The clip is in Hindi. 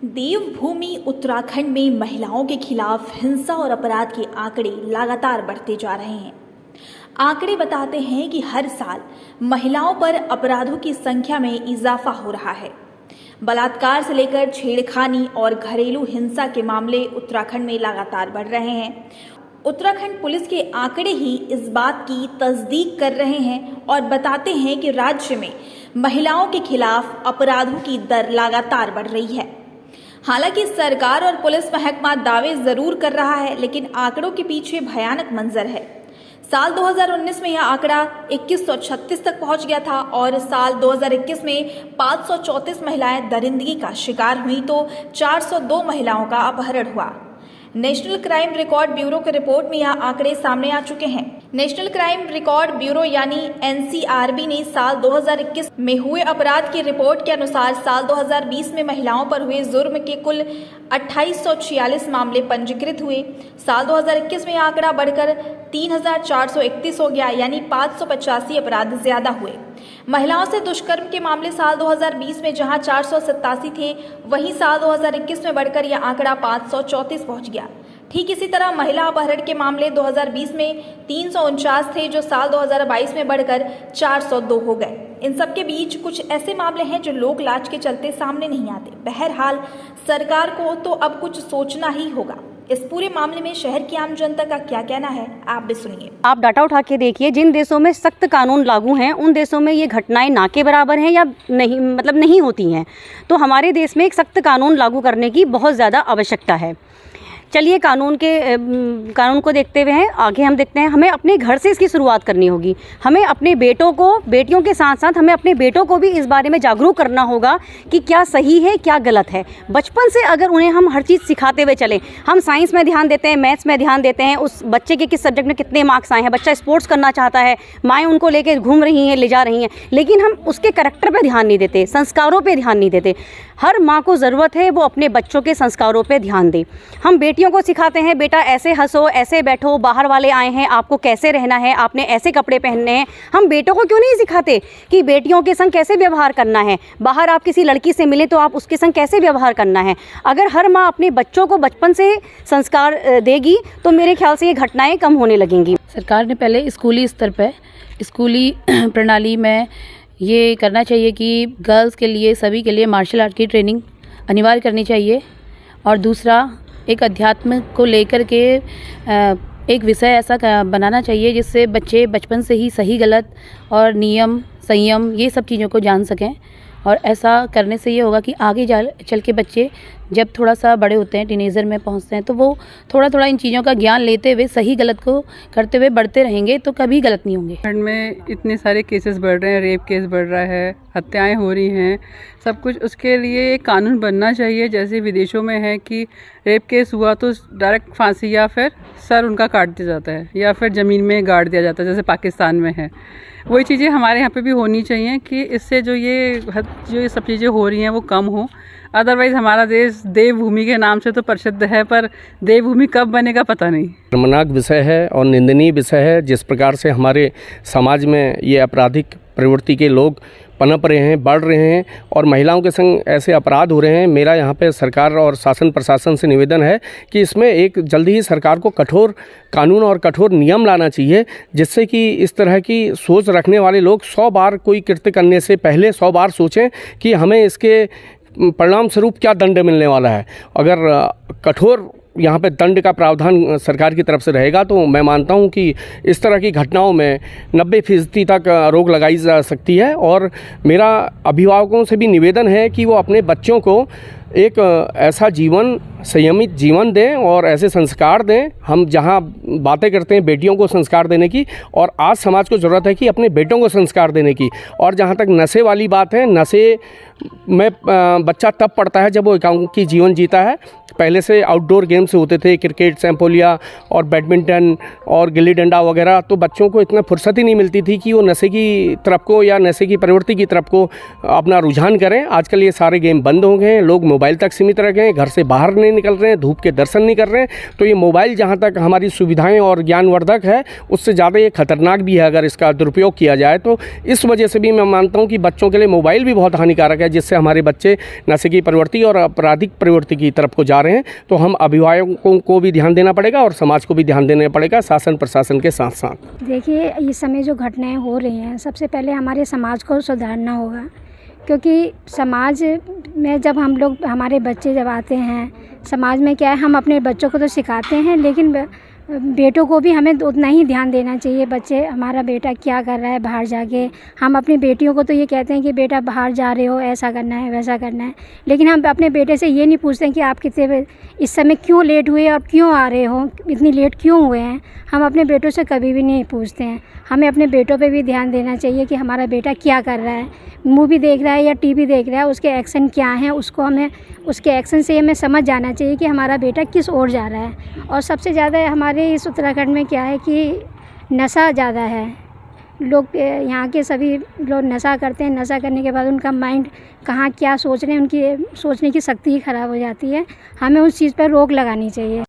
देवभूमि उत्तराखंड में महिलाओं के खिलाफ हिंसा और अपराध के आंकड़े लगातार बढ़ते जा रहे हैं। आंकड़े बताते हैं कि हर साल महिलाओं पर अपराधों की संख्या में इजाफा हो रहा है। बलात्कार से लेकर छेड़खानी और घरेलू हिंसा के मामले उत्तराखंड में लगातार बढ़ रहे हैं। उत्तराखंड पुलिस के आंकड़े ही इस बात की तस्दीक कर रहे हैं और बताते हैं कि राज्य में महिलाओं के खिलाफ अपराधों की दर लगातार बढ़ रही है। हालांकि सरकार और पुलिस महकमा दावे जरूर कर रहा है, लेकिन आंकड़ों के पीछे भयानक मंजर है। साल 2019 में यह आंकड़ा 2136 तक पहुंच गया था और साल 2021 में 534 महिलाएं दरिंदगी का शिकार हुई तो 402 महिलाओं का अपहरण हुआ। नेशनल क्राइम रिकॉर्ड ब्यूरो की रिपोर्ट में यह आंकड़े सामने आ चुके हैं। नेशनल क्राइम रिकॉर्ड ब्यूरो यानी NCRB ने साल 2021 में हुए अपराध की रिपोर्ट के अनुसार साल 2020 में महिलाओं पर हुए जुर्म के कुल 2846 मामले पंजीकृत हुए। साल 2021 में यह आंकड़ा बढ़कर 3431 हो गया, यानी 585 अपराध ज्यादा हुए। महिलाओं से दुष्कर्म के मामले साल 2020 में जहां 487 थे, वहीं साल 2021 में बढ़कर यह आंकड़ा 534 पहुंच गया। ठीक इसी तरह महिला अपहरण के मामले 2020 में 349 थे, जो साल 2022 में बढ़कर 402 हो गए। इन सब के बीच कुछ ऐसे मामले हैं जो लोक लाज के चलते सामने नहीं आते। बहरहाल सरकार को तो अब कुछ सोचना ही होगा। इस पूरे मामले में शहर की आम जनता का क्या कहना है, आप भी सुनिए। आप डाटा उठा के देखिए, जिन देशों में सख्त कानून लागू हैं उन देशों में ये घटनाएं ना के बराबर हैं या नहीं, मतलब नहीं होती हैं। तो हमारे देश में एक सख्त कानून लागू करने की बहुत ज़्यादा आवश्यकता है। चलिए कानून को देखते हुए हैं आगे हम देखते हैं। हमें अपने घर से इसकी शुरुआत करनी होगी। हमें अपने बेटियों के साथ साथ हमें अपने बेटों को भी इस बारे में जागरूक करना होगा कि क्या सही है क्या गलत है। बचपन से अगर उन्हें हम हर चीज़ सिखाते हुए चलें, हम साइंस में ध्यान देते हैं, मैथ्स में ध्यान देते हैं, उस बच्चे के किस सब्जेक्ट में कितने मार्क्स आए हैं, बच्चा स्पोर्ट्स करना चाहता है, माएँ उनको लेकर घूम रही हैं, ले जा रही हैं, लेकिन हम उसके करैक्टर पर ध्यान नहीं देते, संस्कारों पर ध्यान नहीं देते। हर माँ को ज़रूरत है वो अपने बच्चों के संस्कारों पर ध्यान दे। हम बेटियों को सिखाते हैं, बेटा ऐसे हंसो, ऐसे बैठो, बाहर वाले आए हैं, आपको कैसे रहना है, आपने ऐसे कपड़े पहनने हैं। हम बेटों को क्यों नहीं सिखाते कि बेटियों के संग कैसे व्यवहार करना है, बाहर आप किसी लड़की से मिले तो आप उसके संग कैसे व्यवहार करना है। अगर हर माँ अपने बच्चों को बचपन से संस्कार देगी तो मेरे ख्याल से ये घटनाएं कम होने लगेंगी। सरकार ने पहले स्कूली स्तर पर, स्कूली प्रणाली में ये करना चाहिए कि गर्ल्स के लिए, सभी के लिए मार्शल आर्ट की ट्रेनिंग अनिवार्य करनी चाहिए। और दूसरा, एक अध्यात्म को लेकर के एक विषय ऐसा बनाना चाहिए जिससे बच्चे बचपन से ही सही गलत और नियम संयम ये सब चीज़ों को जान सकें। और ऐसा करने से ये होगा कि आगे चल के बच्चे जब थोड़ा सा बड़े होते हैं, टीनेजर में पहुंचते हैं, तो वो थोड़ा इन चीज़ों का ज्ञान लेते हुए सही गलत को करते हुए बढ़ते रहेंगे तो कभी गलत नहीं होंगे। उत्तराखंड में इतने सारे केसेस बढ़ रहे हैं, रेप केस बढ़ रहा है, हत्याएं हो रही हैं, सब कुछ। उसके लिए एक कानून बनना चाहिए, जैसे विदेशों में है कि रेप केस हुआ तो डायरेक्ट फांसी या फिर सर उनका काट दिया जाता है या फिर ज़मीन में गाड़ दिया जाता है, जैसे पाकिस्तान में है। वही चीज़ें हमारे यहाँ पे भी होनी चाहिए कि इससे जो ये सब चीज़ें हो रही हैं वो कम हो। अदरवाइज़ हमारा देश देवभूमि के नाम से तो प्रसिद्ध है, पर देवभूमि कब बनेगा पता नहीं। शर्मनाक विषय है और निंदनीय विषय है। जिस प्रकार से हमारे समाज में ये आपराधिक प्रवृत्ति के लोग पनप रहे हैं, बढ़ रहे हैं और महिलाओं के संग ऐसे अपराध हो रहे हैं। मेरा यहाँ पे सरकार और शासन प्रशासन से निवेदन है कि इसमें एक जल्दी ही सरकार को कठोर कानून और कठोर नियम लाना चाहिए, जिससे कि इस तरह की सोच रखने वाले लोग 100 बार कोई कृत्य करने से पहले 100 बार सोचें कि हमें इसके परिणाम स्वरूप क्या दंड मिलने वाला है। अगर कठोर यहाँ पे दंड का प्रावधान सरकार की तरफ से रहेगा तो मैं मानता हूँ कि इस तरह की घटनाओं में 90% तक रोक लगाई जा सकती है। और मेरा अभिभावकों से भी निवेदन है कि वो अपने बच्चों को एक ऐसा जीवन, संयमित जीवन दें और ऐसे संस्कार दें। हम जहाँ बातें करते हैं बेटियों को संस्कार देने की, और आज समाज को ज़रूरत है कि अपने बेटों को संस्कार देने की। और जहाँ तक नशे वाली बात है, नशे में बच्चा तब पड़ता है जब वो एकांकी जीवन जीता है। पहले से आउटडोर गेम्स होते थे, क्रिकेट, सैम्पोलिया और बैडमिंटन और गिल्ली डंडा वगैरह, तो बच्चों को इतना फुर्सत ही नहीं मिलती थी कि वो नशे की तरफ को या नशे की प्रवृत्ति की तरफ को अपना रुझान करें। आजकल ये सारे गेम बंद हो गए हैं, लोग मोबाइल तक सीमित रह गए हैं, घर से बाहर नहीं नहीं निकल रहे हैं, धूप के दर्शन नहीं कर रहे हैं, तो ये मोबाइल जहाँ तक हमारी सुविधाएं और ज्ञानवर्धक है, उससे ज़्यादा ये खतरनाक भी है अगर इसका दुरुपयोग किया जाए। तो इस वजह से भी मैं मानता हूँ कि बच्चों के लिए मोबाइल भी बहुत हानिकारक है, जिससे हमारे बच्चे नशे की प्रवृत्ति और आपराधिक प्रवृत्ति की तरफ को जा रहे हैं। तो हम अभिभावकों को भी ध्यान देना पड़ेगा और समाज को भी ध्यान देना पड़ेगा, शासन प्रशासन के साथ साथ। देखिए, इस समय जो घटनाएं हो रही हैं, सबसे पहले हमारे समाज को सुधारना होगा, क्योंकि समाज में जब हम लोग, हमारे बच्चे जब आते हैं समाज में, क्या है, हम अपने बच्चों को तो सिखाते हैं, लेकिन बेटों को भी हमें उतना ही ध्यान देना चाहिए। बच्चे, हमारा बेटा क्या कर रहा है बाहर जाके। हम अपनी बेटियों को तो ये कहते हैं कि बेटा बाहर जा रहे हो, ऐसा करना है, वैसा करना है, लेकिन हम अपने बेटे से ये नहीं पूछते हैं कि आप कितने इस समय क्यों लेट हुए और क्यों आ रहे हो, इतनी लेट क्यों हुए हैं। हम अपने बेटों से कभी भी नहीं पूछते हैं। हमें अपने बेटों पे भी ध्यान देना चाहिए कि हमारा बेटा क्या कर रहा है, मूवी देख रहा है या टीवी देख रहा है, उसके एक्शन क्या हैं, उसको हमें उसके एक्शन से हमें समझ जाना चाहिए कि हमारा बेटा किस ओर जा रहा है। और सबसे ज़्यादा हमारे इस उत्तराखंड में क्या है कि नशा ज़्यादा है। लोग, यहाँ के सभी लोग नशा करते हैं, नशा करने के बाद उनका माइंड कहाँ क्या सोच रहे हैं, उनकी सोचने की शक्ति ही ख़राब हो जाती है। हमें उस चीज़ पर रोक लगानी चाहिए।